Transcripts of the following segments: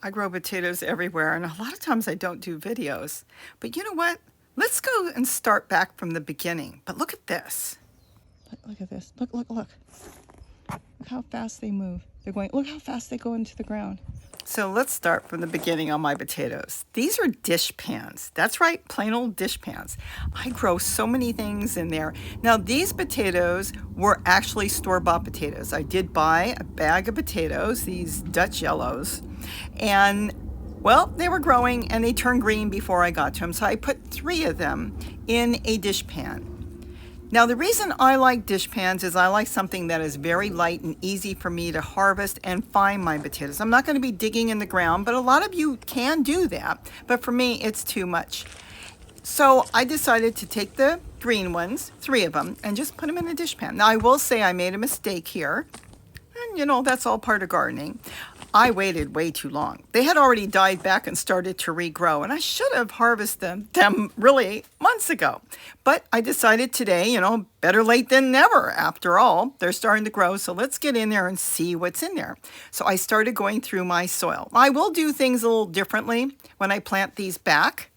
I grow potatoes everywhere, and a lot of times I don't do videos. But you know what? Let's go and start back from the beginning. But look at this. Look at this. Look. Look how fast they move. Look how fast they go into the ground. So let's start from the beginning on my potatoes. These are dish pans. That's right, plain old dish pans. I grow so many things in there. Now, these potatoes were actually store-bought potatoes. I did buy a bag of potatoes, these Dutch yellows, and well, they were growing and they turned green before I got to them. So I put 3 of them in a dish pan. Now, the reason I like dish pans is I like something that is very light and easy for me to harvest and find my potatoes. I'm not going to be digging in the ground, but a lot of you can do that. But for me, it's too much. So I decided to take the green ones, 3 of them, and just put them in a dish pan. Now, I will say I made a mistake here. And, you know, that's all part of gardening. I waited way too long. They had already died back and started to regrow, and I should have harvested them really months ago. But I decided today, you know, better late than never. After all, they're starting to grow, so let's get in there and see what's in there. So I started going through my soil. I will do things a little differently when I plant these back.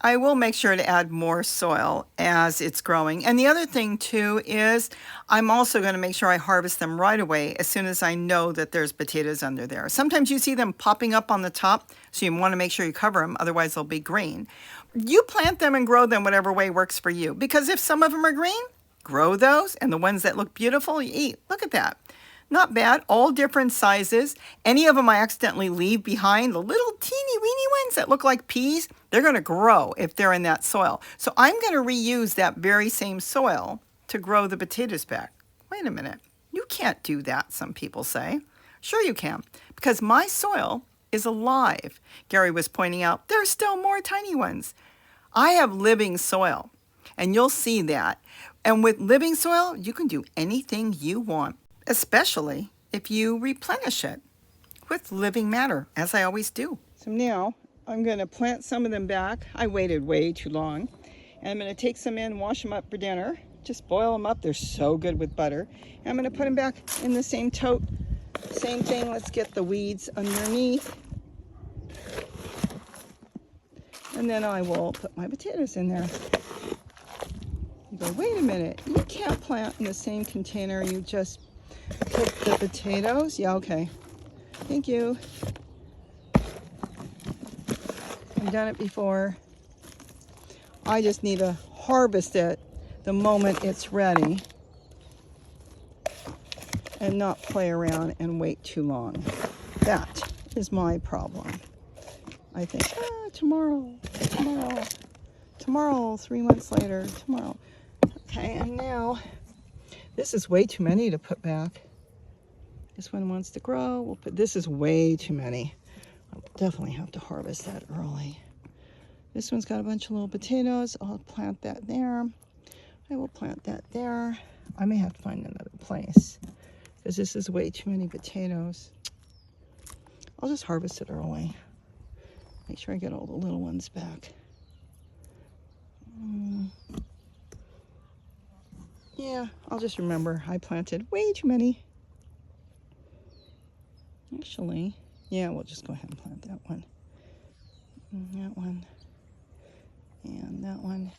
I will make sure to add more soil as it's growing. And the other thing too is I'm also going to make sure I harvest them right away as soon as I know that there's potatoes under there. Sometimes you see them popping up on the top, so you want to make sure you cover them, otherwise they'll be green. You plant them and grow them whatever way works for you, because if some of them are green, grow those, and the ones that look beautiful, you eat. Look at that. Not bad, all different sizes. Any of them I accidentally leave behind, the little teeny weeny ones that look like peas, they're going to grow if they're in that soil. So I'm going to reuse that very same soil to grow the potatoes back. Wait a minute, you can't do that, some people say. Sure you can, because my soil is alive. Gary was pointing out there's still more tiny ones. I have living soil, and you'll see that. And with living soil, you can do anything you want, especially if you replenish it with living matter, as I always do. So now I'm going to plant some of them back. I waited way too long. And I'm going to take some in, wash them up for dinner. Just boil them up. They're so good with butter. And I'm going to put them back in the same tote. Same thing. Let's get the weeds underneath. And then I will put my potatoes in there. You go, wait a minute. You can't plant in the same container you just put the potatoes. Yeah, okay. Thank you. I've done it before. I just need to harvest it the moment it's ready and not play around and wait too long. That is my problem. I think, tomorrow, 3 months later, tomorrow. Okay, and now this is way too many to put back. This one wants to grow. We'll put, this is way too many. I'll definitely have to harvest that early. This one's got a bunch of little potatoes. I'll plant that there. I will plant that there. I may have to find another place because this is way too many potatoes. I'll just harvest it early. Make sure I get all the little ones back. Yeah, I'll just remember I planted way too many. Actually, yeah, we'll just go ahead and plant that one. And that one. And that one.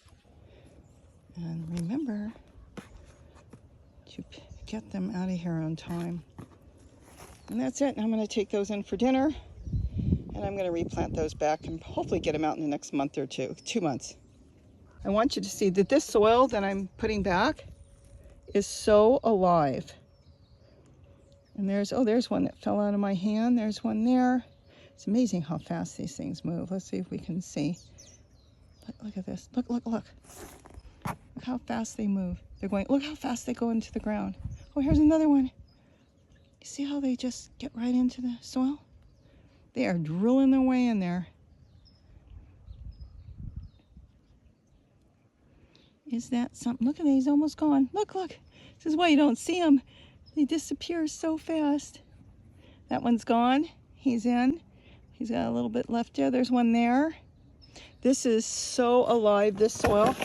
And remember to get them out of here on time. And that's it. I'm going to take those in for dinner. And I'm going to replant those back and hopefully get them out in the next month or 2 months. I want you to see that this soil that I'm putting back is so alive. And there's one that fell out of my hand. There's one there. It's amazing how fast these things move. Let's see if we can see. Look at this. Look. Look how fast they move. Look how fast they go into the ground. Oh, here's another one. You see how they just get right into the soil? They are drilling their way in there. Is that something? Look at that, he's almost gone. Look. This is why you don't see them. They disappear so fast. That one's gone. He's in. He's got a little bit left there. There's one there. This is so alive, this soil.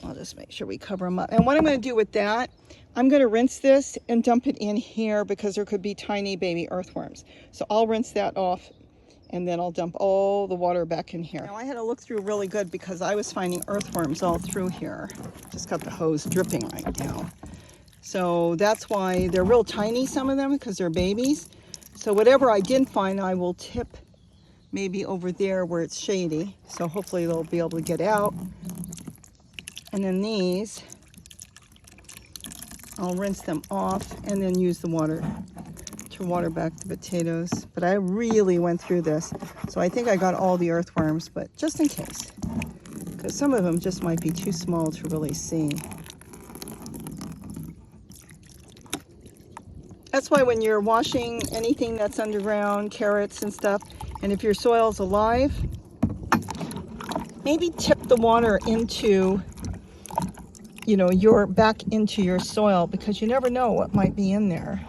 I'll just make sure we cover them up. And what I'm going to do with that, I'm going to rinse this and dump it in here because there could be tiny baby earthworms. So I'll rinse that off and then I'll dump all the water back in here. Now I had to look through really good because I was finding earthworms all through here. Just got the hose dripping right now. So that's why they're real tiny, some of them, because they're babies. So whatever I didn't find, I will tip maybe over there where it's shady. So hopefully they'll be able to get out. And then these, I'll rinse them off and then use the water to water back the potatoes. But I really went through this. So I think I got all the earthworms, but just in case. Because some of them just might be too small to really see. That's why when you're washing anything that's underground, carrots and stuff, and if your soil's alive, maybe tip the water into, back into your soil, because you never know what might be in there.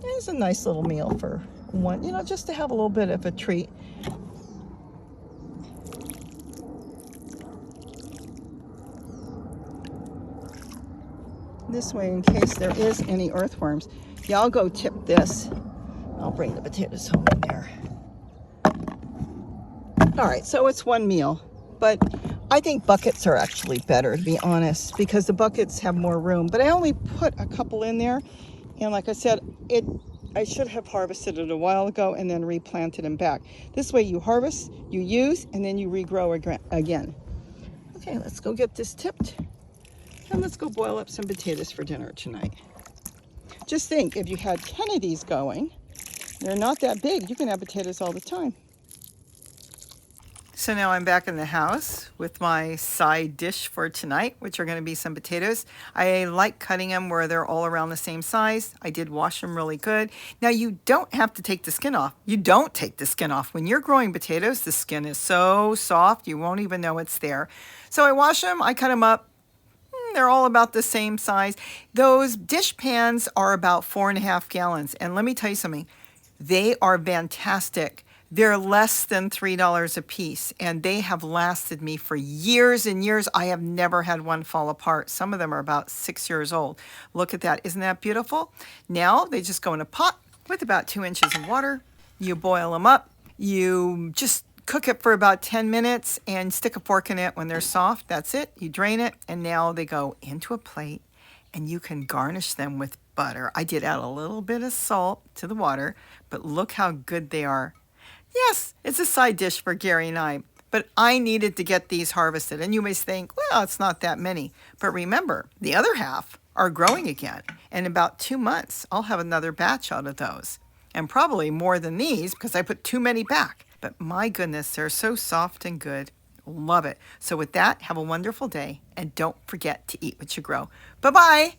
It's a nice little meal for one, just to have a little bit of a treat. This way, in case there is any earthworms. Yeah, I'll go tip this. I'll bring the potatoes home in there. All right, so it's one meal, but I think buckets are actually better, to be honest, because the buckets have more room. But I only put a couple in there, and like I said, I should have harvested it a while ago and then replanted them back. This way you harvest, you use, and then you regrow again. Okay, let's go get this tipped. And let's go boil up some potatoes for dinner tonight. Just think, if you had 10 of these going, they're not that big. You can have potatoes all the time. So now I'm back in the house with my side dish for tonight, which are going to be some potatoes. I like cutting them where they're all around the same size. I did wash them really good. Now you don't have to take the skin off. You don't take the skin off. When you're growing potatoes, the skin is so soft, you won't even know it's there. So I wash them, I cut them up. They're all about the same size. Those dish pans are about 4.5 gallons. And let me tell you something, they are fantastic. They're less than $3 a piece, and they have lasted me for years and years. I have never had one fall apart. Some of them are about 6 years old. Look at that. Isn't that beautiful? Now they just go in a pot with about 2 inches of water. You boil them up. You just cook it for about 10 minutes and stick a fork in it when they're soft. That's it. You drain it, and now they go into a plate, and you can garnish them with butter. I did add a little bit of salt to the water, but look how good they are. Yes, it's a side dish for Gary and I, but I needed to get these harvested. And you may think, well, it's not that many. But remember, the other half are growing again. In about 2 months, I'll have another batch out of those. And probably more than these because I put too many back. But my goodness, they're so soft and good. Love it. So with that, have a wonderful day. And don't forget to eat what you grow. Bye-bye.